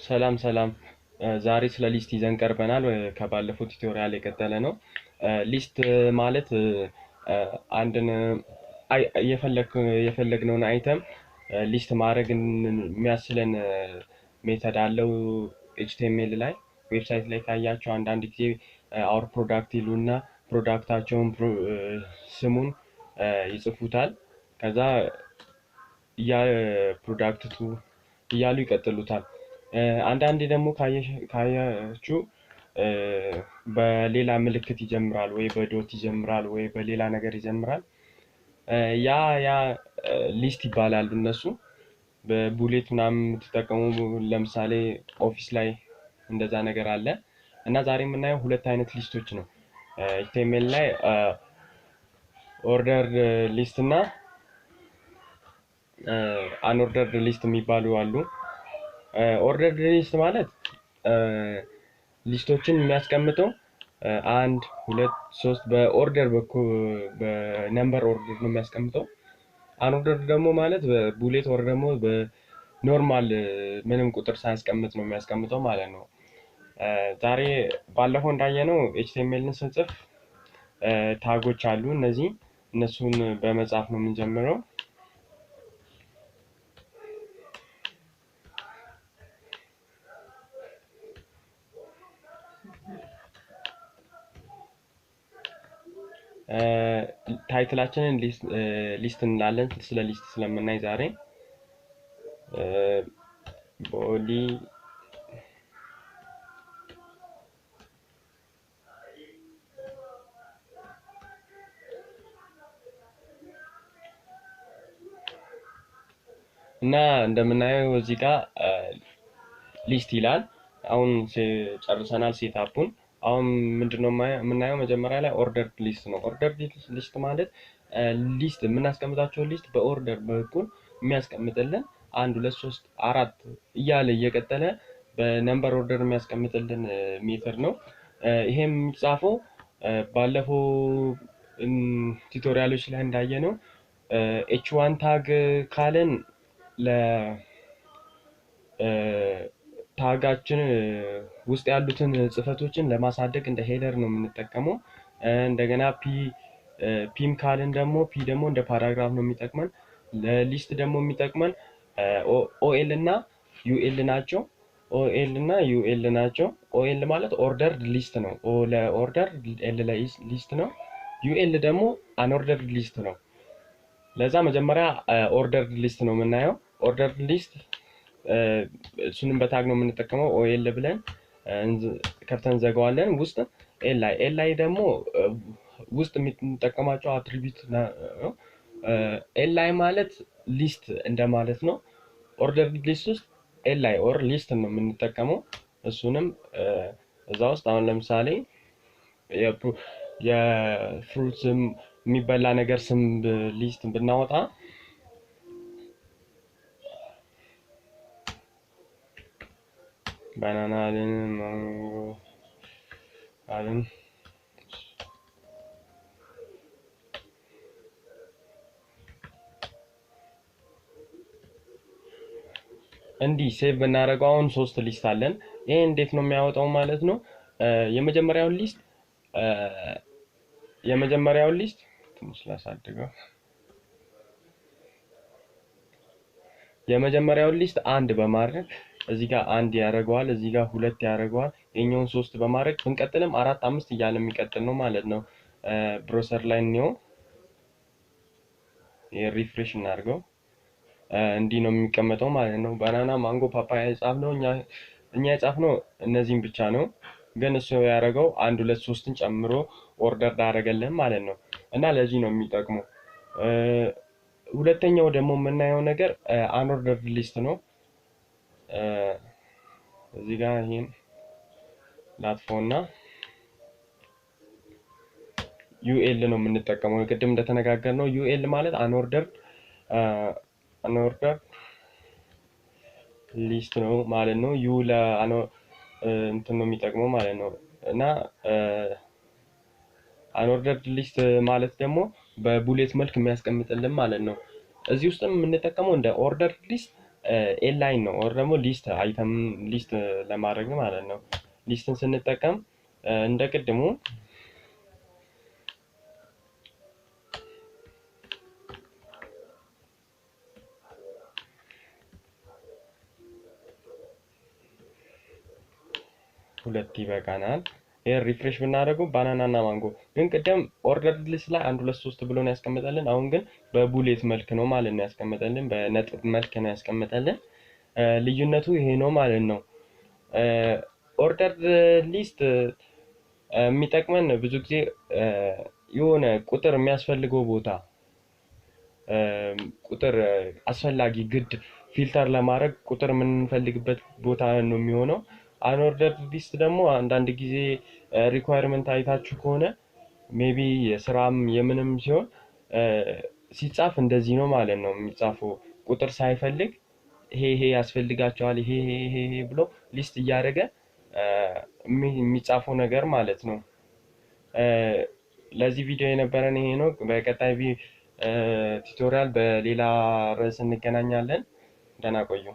ሰላም ሰላም ዛሬ ስለ ሊስት ይዘን ቀርበናል ከባለፈው ቱቶሪያል የቀጠለ ነው ሊስት ማለት አንድን የፈለግነውን አይተም ሊስት ማድረግ የሚያስችለን ሜተድ አለው ኤችቲኤምኤል ላይ ዌብሳይት ላይ ካያችሁ አንዳንድ ጊዜ አወር ፕሮዳክት ይሉና ፕሮዳክታቸውን ስሙን ይጽፉታል ከዛ ያ ፕሮዳክት ቱ እያሉ ይቀጥሉታል አንዳንዴ ደግሞ ካያችሁ በሌላ ምልክት ይጀምራል ወይ በዶት ይጀምራል ወይ በሌላ ነገር ይጀምራል ያ ሊስት ይባላል እነሱ በቡሌት ምናምን ተጠቀሙ ለምሳሌ ኦፊስ ላይ እንደዛ ነገር አለ እና ዛሬ የምናየው ሁለት አይነት ሊስቶች ነው ኤችቲኤምኤል ላይ ኦርደር ሊስት እና unordered ሊስት የሚባሉ አሉ ኦርደርድ ሊስት ማለት ሊስቶችን የሚያስቀምጠው 1 2 3 በኦርደር በነምበር ኦርደር ነው የሚያስቀምጠው unordered ደግሞ ማለት በቡሌት ኦር ደግሞ በኖርማል ምንም ቁጥር ሳያስቀምጥ ነው የሚያስቀምጠው ማለት ነው ዛሬ ባለፈው እንዳየነው ኤችቲኤምኤልን ስንጽፍ ታጎች አሉ እነሱን በመጻፍ ነው የምንጀምረው ታይትላችንን ሊስት እንላለን ስለ ሊስት ስለምናይ ዛሬ ቦዲ እና እንደምናየው እዚህ ጋር ሊስት ይላል አሁን ጨርሰናል ሴትአፑን አሁን ምንድነው የምናየው መጀመሪያ ላይ ኦርደርድ ሊስት ነው ኦርደርድ ሊስት ማለት ሊስት የምናስቀምጣቸው ሊስት በኦርደር በኩል የሚያስቀምጥልን 1 2 3 4 እያለ እየቀጠለ በነምበር ኦርደር የሚያስቀምጥልን ሜተድ ነው ይሄም የሚጻፈው ባለፈው ቱቶሪያሎች ላይ እንዳየነው h1 ታግ ካለን ለ ታጋችን ውስጥ ያሉትን ጽፈቶችን ለማሳደግ እንደ ሄደር ነው የምንጠቀመው እንደገና ፒም ካልን ደግሞ ፒ ደግሞ እንደ ፓራግራፍ ነው የሚጠቅመን ለሊስት ደግሞ የሚጠቅመን ኦኤል እና ዩኤል ናቸው ኦኤል ማለት ኦርደርድ ሊስት ነው ለኦርደር ኤል ሊስት ነው ዩኤል ደግሞ አንኦርደርድ ሊስት ነው ለዛ መጀመሪያ ኦርደርድ ሊስት ነው የምናየው ኦርደርድ ሊስት እሱንም በታግ ነው የምንጠቀመው ኦኤል ብለን ከፍተን ዘጋዋለን ውስጥ ኤል ላይ ደግሞ ውስጥ የምንጠቀማቸው አትሪቢዩት ነው ኤል ላይ ማለት ሊስት እንደማለት ነው ኦርደርድ ሊስት ውስጥ ኤል ላይ ኦር ሊስት ነው የምንጠቀመው እሱንም እዛ ውስጥ አሁን ለምሳሌ የፍሩት የሚበላ ነገር ስም ሊስት ብናወጣ ባናና አለን ማንጎ አለን እንዲህ ሴቭ ብናደርገው አሁን 3 ሊስት አለን ይሄ እንዴት ነው የሚያወጣው ማለት ነው የመጀመሪያው ሊስት ትንሽ ላሳድገው የመጀመሪያው ሊስት አንድ በማድረግ እዚህ ጋር አንድ ያደርገዋል እዚህ ጋር 2 ያደርገዋል የኛውን 3 በማድረግ ብንቀጥልም 4 5 እያለ የሚቀጥል ነው ማለት ነው ብሮሰር ላይ ነው የሪፍሬሽ እናድርገው እንዲህ ነው የሚቀመጠው ማለት ነው ባናና ማንጎ ፓፓያ የጻፍነው እኛ የጻፍነው እነዚህን ብቻ ነው ግን እሱ ያደረገው 1 2 3ን ጨምሮ ኦርደር አደረገልን ማለት ነው እና ለዚህ ነው የሚጠቅመው ሁለተኛው ደግሞ የምናየው ነገር unordered ሊስት ነው እዚህ ጋር ይሄን ላጥፎና ዩኤል ነው የምንጠቀመው ቅድም እንደተነጋገርነው ዩኤል ማለት unordered ሊስት ነው ማለት ነው ዩ እንትን ነው የሚጠቅመው ማለት ነው እና unordered ሊስት ማለት ደግሞ በቡሌት መልክ የሚያስቀምጥልን ማለት ነው እዚህ ውስጥም የምንጠቀመው እንደ ኦርደር ሊስት ኤል ላይን ነው ኦር ደግሞ ሊስት አይተም ሊስት ለማድረግ ማለት ነው። ሊስትን ስንጠቀም እንደ ቅድሙ ሁለት ይበቃናል። ይሄ ሪፍሬሽ ብናደርገው ባናና እና ማንጎ ግን ቅድም ኦርደርድ ሊስት ላይ 1 2 3 ብሎ ነው ያስቀመጠልን። አሁን ግን በቡሌት መልክ ነው ማለት ነው ያስቀመጠልን፣ በነጥብ መልክ ነው ያስቀመጠልን። ልዩነቱ ይሄ ነው ማለት ነው። ኦርደርድ ሊስት የሚጠቅመን ብዙ ጊዜ የሆነ ቁጥር የሚያስፈልገው ቦታ ቁጥር አስፈላጊ ግድ ፊልተር ለማድረግ ቁጥር የምንፈልግበት ቦታ ነው የሚሆነው። አንኦርደርድ ሊስት ደግሞ አንዳንድ ጊዜ ሪኳየርመንት አይታችሁ ከሆነ ሜቢ የስራም የምንም ሲሆን ሲጻፍ እንደዚህ ነው ማለት ነው የሚጻፈው። ቁጥር ሳይፈልግ ይሄ ያስፈልጋቸዋል ይሄ ብሎ ሊስት እያደረገ የሚጻፈው ነገር ማለት ነው። ለዚህ ቪዲዮ የነበረን ይሄ ነው። በቀጣይ ቱቶሪያል በሌላ ርዕስ እንገናኛለን። ደህና ቆዩ።